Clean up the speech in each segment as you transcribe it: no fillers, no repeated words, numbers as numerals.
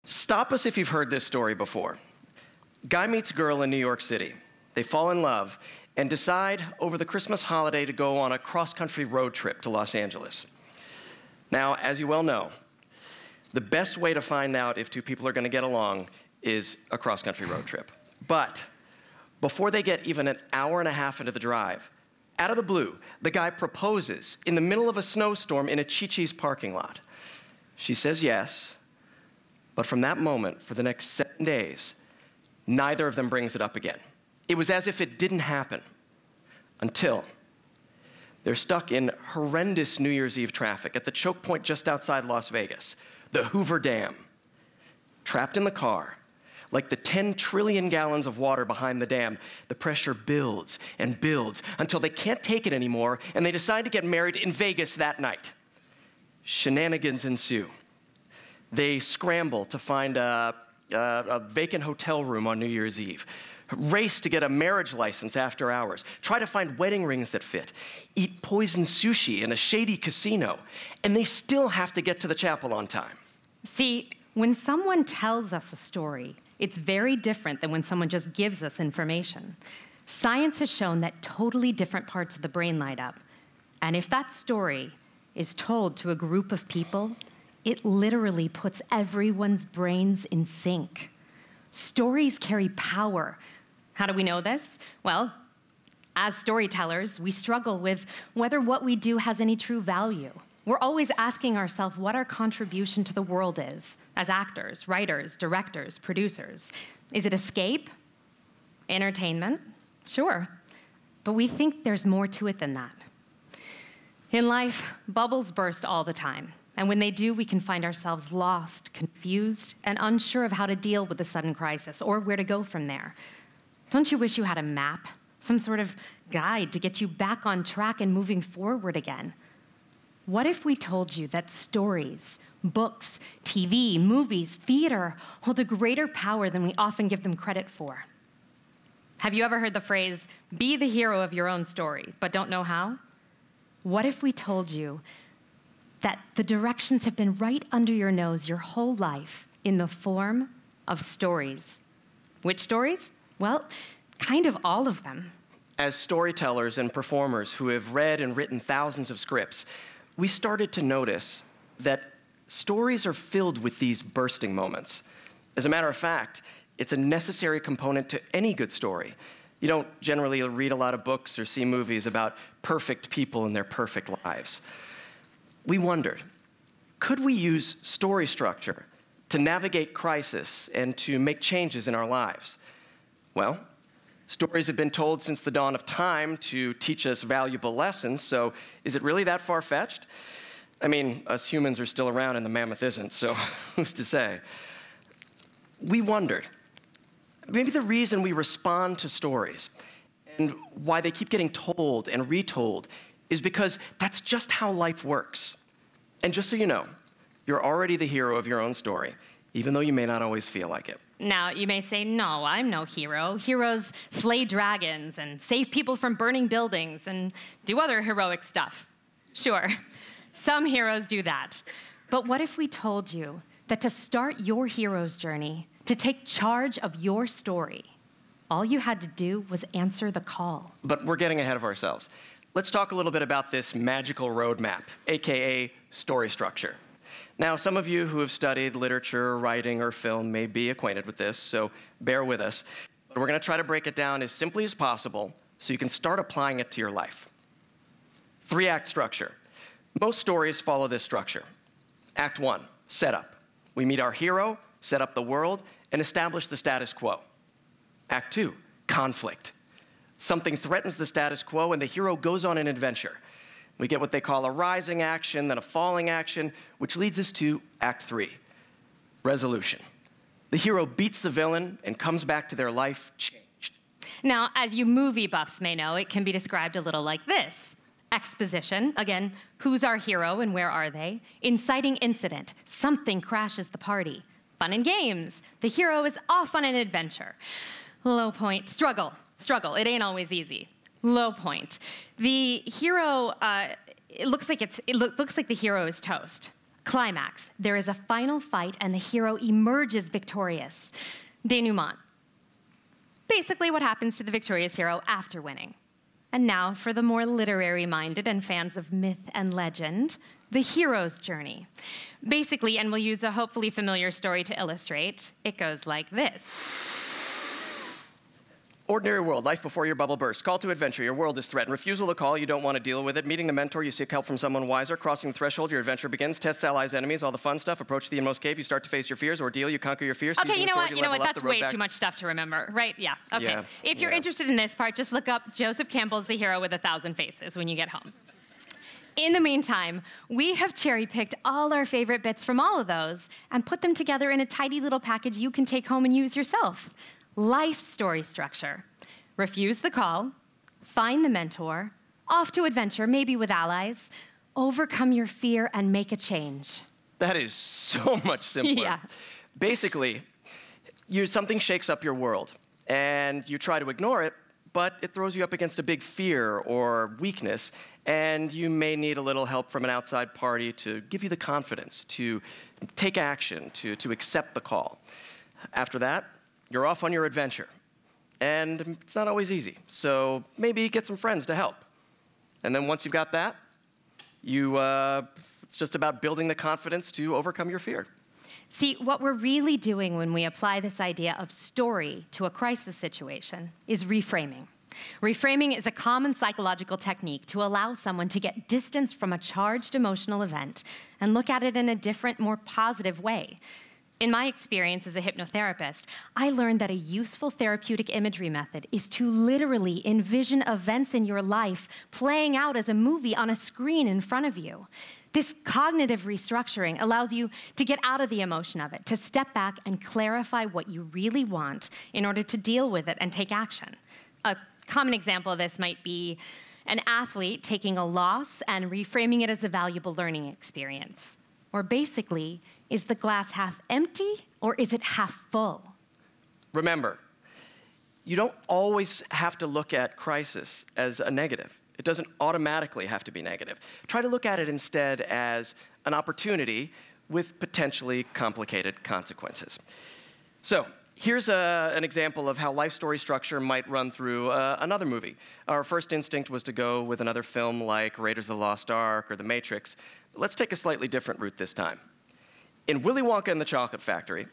Stop us if you've heard this story before. Guy meets girl in New York City. They fall in love and decide over the Christmas holiday to go on a cross-country road trip to Los Angeles. Now, as you well know, the best way to find out if two people are going to get along is a cross-country road trip. But before they get even an hour and a half into the drive, out of the blue, the guy proposes in the middle of a snowstorm in a Chi-Chi's parking lot. She says yes, but from that moment, for the next 7 days, neither of them brings it up again. It was as if it didn't happen until they're stuck in horrendous New Year's Eve traffic at the choke point just outside Las Vegas, the Hoover Dam. Trapped in the car, like the 10 trillion gallons of water behind the dam, the pressure builds and builds until they can't take it anymore and they decide to get married in Vegas that night. Shenanigans ensue. They scramble to find a vacant hotel room on New Year's Eve, race to get a marriage license after hours, try to find wedding rings that fit, eat poison sushi in a shady casino, and they still have to get to the chapel on time. See, when someone tells us a story, it's very different than when someone just gives us information. Science has shown that totally different parts of the brain light up. And if that story is told to a group of people, it literally puts everyone's brains in sync. Stories carry power. How do we know this? Well, as storytellers, we struggle with whether what we do has any true value. We're always asking ourselves what our contribution to the world is, as actors, writers, directors, producers. Is it escape? Entertainment? Sure. But we think there's more to it than that. In life, bubbles burst all the time. And when they do, we can find ourselves lost, confused, and unsure of how to deal with the sudden crisis or where to go from there. Don't you wish you had a map, some sort of guide to get you back on track and moving forward again? What if we told you that stories, books, TV, movies, theater hold a greater power than we often give them credit for? Have you ever heard the phrase, be the hero of your own story, but don't know how? What if we told you that the directions have been right under your nose your whole life in the form of stories? Which stories? Well, kind of all of them. As storytellers and performers who have read and written thousands of scripts, we started to notice that stories are filled with these bursting moments. As a matter of fact, it's a necessary component to any good story. You don't generally read a lot of books or see movies about perfect people and their perfect lives. We wondered, could we use story structure to navigate crisis and to make changes in our lives? Well, stories have been told since the dawn of time to teach us valuable lessons, so is it really that far-fetched? I mean, us humans are still around and the mammoth isn't, so who's to say? We wondered, maybe the reason we respond to stories and why they keep getting told and retold is because that's just how life works. And just so you know, you're already the hero of your own story, even though you may not always feel like it. Now, you may say, no, I'm no hero. Heroes slay dragons and save people from burning buildings and do other heroic stuff. Sure, some heroes do that. But what if we told you that to start your hero's journey, to take charge of your story, all you had to do was answer the call? But we're getting ahead of ourselves. Let's talk a little bit about this magical roadmap, AKA story structure. Now, some of you who have studied literature, writing, or film may be acquainted with this, so bear with us. But we're going to try to break it down as simply as possible so you can start applying it to your life. 3-act structure. Most stories follow this structure. Act 1, setup. We meet our hero, set up the world, and establish the status quo. Act 2, conflict. Something threatens the status quo, and the hero goes on an adventure. We get what they call a rising action, then a falling action, which leads us to Act 3, resolution. The hero beats the villain and comes back to their life changed. Now, as you movie buffs may know, it can be described a little like this. Exposition, again, who's our hero and where are they? Inciting incident, something crashes the party. Fun and games, the hero is off on an adventure. Low point, struggle, it ain't always easy. Low point. The hero, it looks like the hero is toast. Climax. There is a final fight, and the hero emerges victorious. Denouement. Basically what happens to the victorious hero after winning. And now for the more literary-minded and fans of myth and legend, the hero's journey. Basically, and we'll use a hopefully familiar story to illustrate, it goes like this. Ordinary world, life before your bubble bursts. Call to adventure, your world is threatened. Refusal to call, you don't want to deal with it. Meeting the mentor, you seek help from someone wiser. Crossing the threshold, your adventure begins. Tests, allies, enemies, all the fun stuff. Approach the Inmost cave, you start to face your fears. Ordeal, you conquer your fears. Okay, you know what, that's way too much stuff to remember, right? Yeah, okay. Yeah, if you're interested in this part, just look up Joseph Campbell's The Hero with 1,000 Faces when you get home. In the meantime, we have cherry-picked all our favorite bits from all of those and put them together in a tidy little package you can take home and use yourself. Life story structure. Refuse the call, find the mentor, off to adventure, maybe with allies, overcome your fear and make a change. That is so much simpler. Yeah. Basically, something shakes up your world, and you try to ignore it, but it throws you up against a big fear or weakness, and you may need a little help from an outside party to give you the confidence to take action, to accept the call. After that, you're off on your adventure. And it's not always easy, so maybe get some friends to help. And then once you've got that, it's just about building the confidence to overcome your fear. See, what we're really doing when we apply this idea of story to a crisis situation is reframing. Reframing is a common psychological technique to allow someone to get distance from a charged emotional event and look at it in a different, more positive way. In my experience as a hypnotherapist, I learned that a useful therapeutic imagery method is to literally envision events in your life playing out as a movie on a screen in front of you. This cognitive restructuring allows you to get out of the emotion of it, to step back and clarify what you really want in order to deal with it and take action. A common example of this might be an athlete taking a loss and reframing it as a valuable learning experience. Or basically, is the glass half empty or is it half full? Remember, you don't always have to look at crisis as a negative. It doesn't automatically have to be negative. Try to look at it instead as an opportunity with potentially complicated consequences. So here's an example of how life story structure might run through another movie. Our first instinct was to go with another film like Raiders of the Lost Ark or The Matrix. But let's take a slightly different route this time. In Willy Wonka and the Chocolate Factory,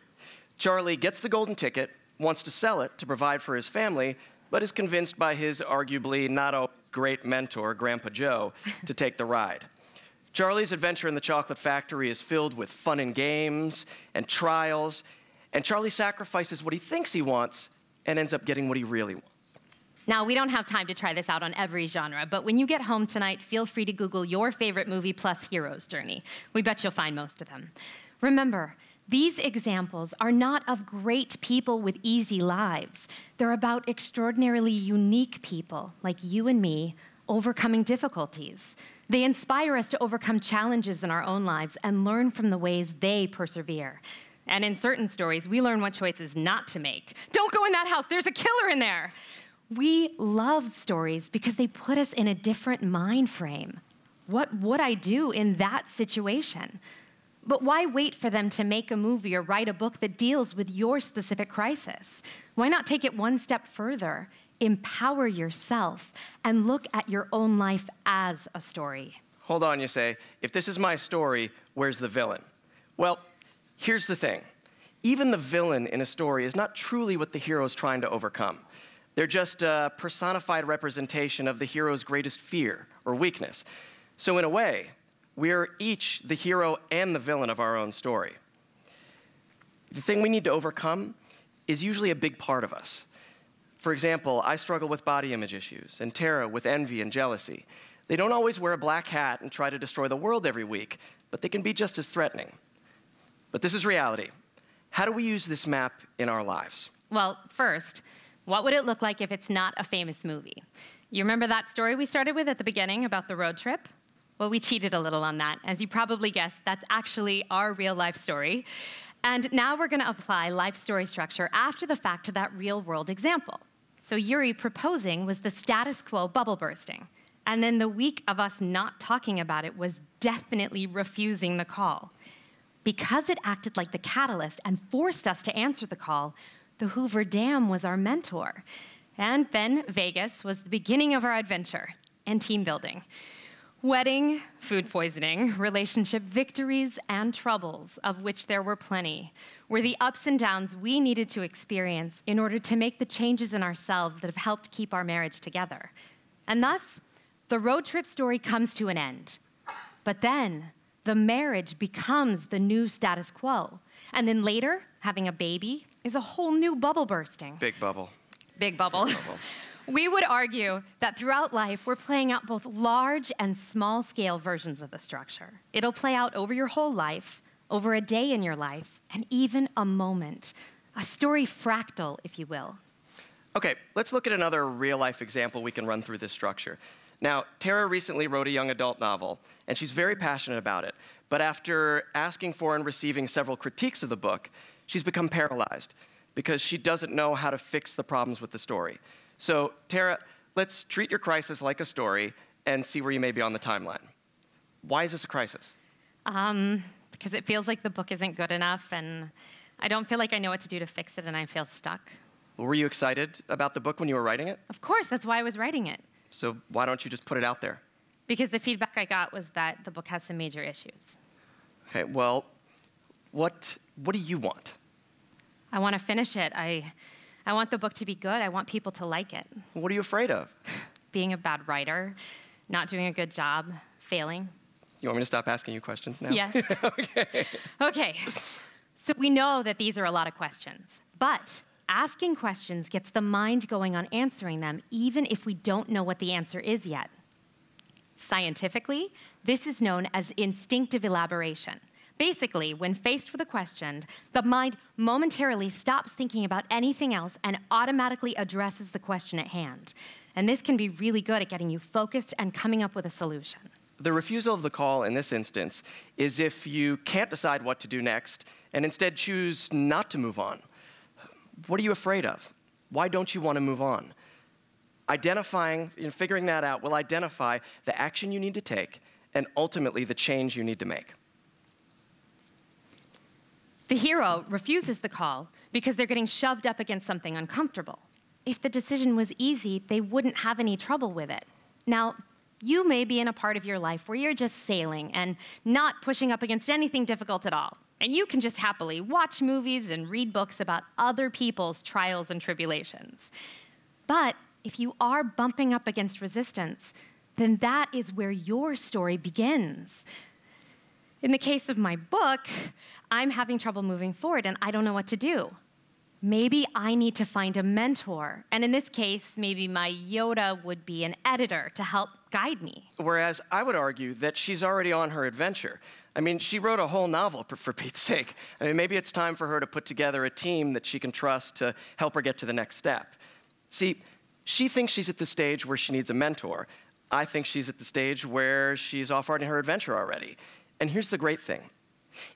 Charlie gets the golden ticket, wants to sell it to provide for his family, but is convinced by his arguably not a great mentor, Grandpa Joe, to take the ride. Charlie's adventure in the Chocolate Factory is filled with fun and games and trials, and Charlie sacrifices what he thinks he wants and ends up getting what he really wants. Now, we don't have time to try this out on every genre, but when you get home tonight, feel free to Google your favorite movie plus hero's journey. We bet you'll find most of them. Remember, these examples are not of great people with easy lives. They're about extraordinarily unique people, like you and me, overcoming difficulties. They inspire us to overcome challenges in our own lives and learn from the ways they persevere. And in certain stories, we learn what choices not to make. Don't go in that house, there's a killer in there. We love stories because they put us in a different mind frame. What would I do in that situation? But why wait for them to make a movie or write a book that deals with your specific crisis? Why not take it one step further, empower yourself, and look at your own life as a story? Hold on, you say. If this is my story, where's the villain? Well, here's the thing. Even the villain in a story is not truly what the hero is trying to overcome. They're just a personified representation of the hero's greatest fear or weakness. So in a way, we're each the hero and the villain of our own story. The thing we need to overcome is usually a big part of us. For example, I struggle with body image issues, and Tara with envy and jealousy. They don't always wear a black hat and try to destroy the world every week, but they can be just as threatening. But this is reality. How do we use this map in our lives? Well, first, what would it look like if it's not a famous movie? You remember that story we started with at the beginning about the road trip? Well, we cheated a little on that. As you probably guessed, that's actually our real life story. And now we're gonna apply life story structure after the fact to that real world example. So Yuri proposing was the status quo bubble bursting. And then the week of us not talking about it was definitely refusing the call. Because it acted like the catalyst and forced us to answer the call, the Hoover Dam was our mentor. And then Vegas was the beginning of our adventure and team building. Wedding, food poisoning, relationship victories, and troubles, of which there were plenty, were the ups and downs we needed to experience in order to make the changes in ourselves that have helped keep our marriage together. And thus, the road trip story comes to an end. But then, the marriage becomes the new status quo. And then later, having a baby is a whole new bubble bursting. Big bubble. Big bubble. Big bubble. We would argue that throughout life, we're playing out both large and small-scale versions of the structure. It'll play out over your whole life, over a day in your life, and even a moment. A story fractal, if you will. Okay, let's look at another real-life example we can run through this structure. Now, Tara recently wrote a young adult novel, and she's very passionate about it. But after asking for and receiving several critiques of the book, she's become paralyzed because she doesn't know how to fix the problems with the story. So, Tara, let's treat your crisis like a story and see where you may be on the timeline. Why is this a crisis? Because it feels like the book isn't good enough, and I don't feel like I know what to do to fix it, and I feel stuck. Well, were you excited about the book when you were writing it? Of course, that's why I was writing it. So why don't you just put it out there? Because the feedback I got was that the book has some major issues. Okay, well, what do you want? I want to finish it. I want the book to be good. I want people to like it. What are you afraid of? Being a bad writer, not doing a good job, failing. You want me to stop asking you questions now? Yes. Okay. Okay. So we know that these are a lot of questions, but asking questions gets the mind going on answering them, even if we don't know what the answer is yet. Scientifically, this is known as instinctive elaboration. Basically, when faced with a question, the mind momentarily stops thinking about anything else and automatically addresses the question at hand. And this can be really good at getting you focused and coming up with a solution. The refusal of the call in this instance is if you can't decide what to do next and instead choose not to move on. What are you afraid of? Why don't you want to move on? Identifying and figuring that out will identify the action you need to take and ultimately the change you need to make. The hero refuses the call because they're getting shoved up against something uncomfortable. If the decision was easy, they wouldn't have any trouble with it. Now, you may be in a part of your life where you're just sailing and not pushing up against anything difficult at all. And you can just happily watch movies and read books about other people's trials and tribulations. But if you are bumping up against resistance, then that is where your story begins. In the case of my book, I'm having trouble moving forward and I don't know what to do. Maybe I need to find a mentor. And in this case, maybe my Yoda would be an editor to help guide me. Whereas I would argue that she's already on her adventure. I mean, she wrote a whole novel, for Pete's sake. I mean, maybe it's time for her to put together a team that she can trust to help her get to the next step. See, she thinks she's at the stage where she needs a mentor. I think she's at the stage where she's off on her adventure already. And here's the great thing.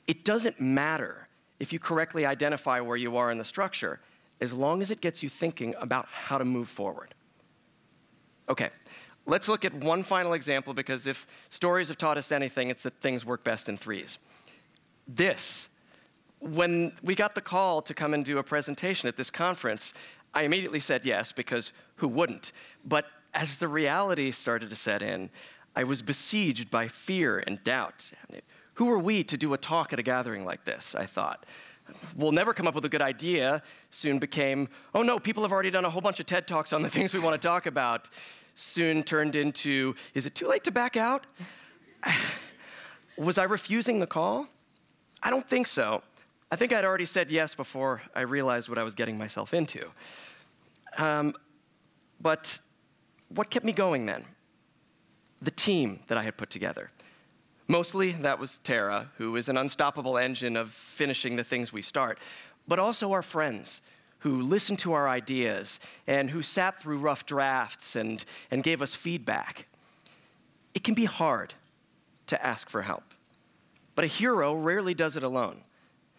It doesn't matter if you correctly identify where you are in the structure, as long as it gets you thinking about how to move forward. Okay, let's look at one final example, because if stories have taught us anything, it's that things work best in threes. When we got the call to come and do a presentation at this conference, I immediately said yes, because who wouldn't? But as the reality started to set in, I was besieged by fear and doubt. Who are we to do a talk at a gathering like this, I thought. We'll never come up with a good idea. Soon became, oh no, people have already done a whole bunch of TED Talks on the things we want to talk about. Soon turned into, is it too late to back out? Was I refusing the call? I don't think so. I think I'd already said yes before I realized what I was getting myself into. But what kept me going then? The team that I had put together. Mostly, that was Tara, who is an unstoppable engine of finishing the things we start, but also our friends who listened to our ideas and who sat through rough drafts and gave us feedback. It can be hard to ask for help, but a hero rarely does it alone.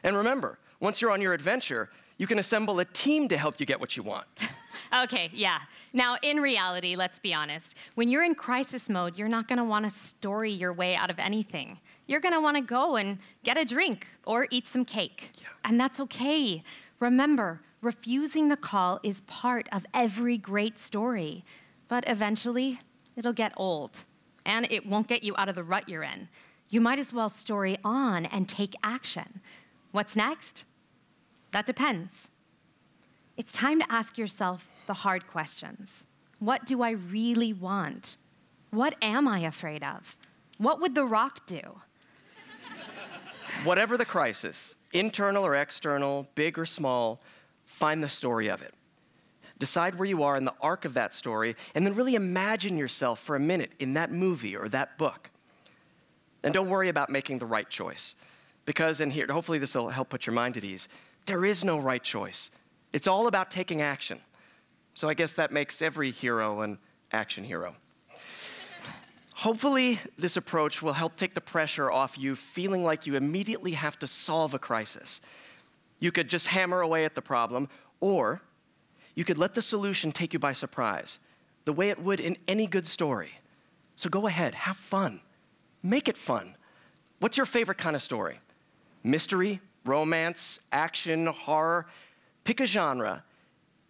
And remember, once you're on your adventure, you can assemble a team to help you get what you want. Okay, yeah. Now, in reality, let's be honest. When you're in crisis mode, you're not gonna wanna story your way out of anything. You're gonna wanna go and get a drink or eat some cake. Yeah. And that's okay. Remember, refusing the call is part of every great story. But eventually, it'll get old. And it won't get you out of the rut you're in. You might as well story on and take action. What's next? That depends. It's time to ask yourself the hard questions. What do I really want? What am I afraid of? What would The Rock do? Whatever the crisis, internal or external, big or small, find the story of it. Decide where you are in the arc of that story, and then really imagine yourself for a minute in that movie or that book. And don't worry about making the right choice. Because, and here, hopefully this will help put your mind at ease, there is no right choice. It's all about taking action. So I guess that makes every hero an action hero. Hopefully this approach will help take the pressure off you feeling like you immediately have to solve a crisis. You could just hammer away at the problem, or you could let the solution take you by surprise, the way it would in any good story. So go ahead, have fun. Make it fun. What's your favorite kind of story? Mystery, romance, action, horror? Pick a genre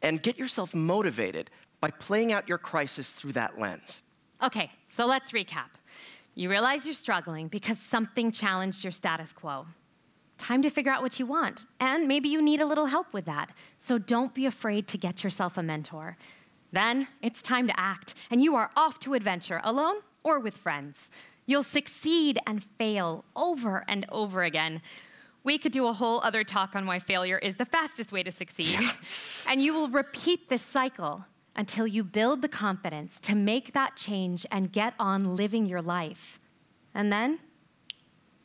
and get yourself motivated by playing out your crisis through that lens. Okay, so let's recap. You realize you're struggling because something challenged your status quo. Time to figure out what you want, and maybe you need a little help with that. So don't be afraid to get yourself a mentor. Then it's time to act, and you are off to adventure, alone or with friends. You'll succeed and fail over and over again. We could do a whole other talk on why failure is the fastest way to succeed. Yeah. And you will repeat this cycle until you build the confidence to make that change and get on living your life. And then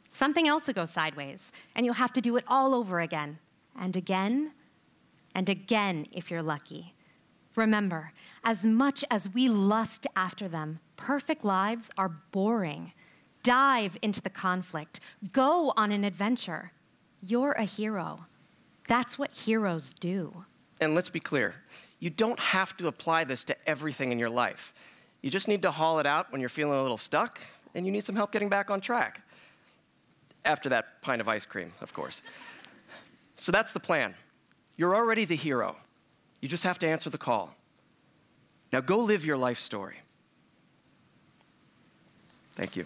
something else will go sideways, and you'll have to do it all over again, and again, and again if you're lucky. Remember, as much as we lust after them, perfect lives are boring. Dive into the conflict. Go on an adventure. You're a hero. That's what heroes do. And let's be clear, you don't have to apply this to everything in your life. You just need to haul it out when you're feeling a little stuck and you need some help getting back on track. After that pint of ice cream, of course. So that's the plan. You're already the hero. You just have to answer the call. Now go live your life story. Thank you.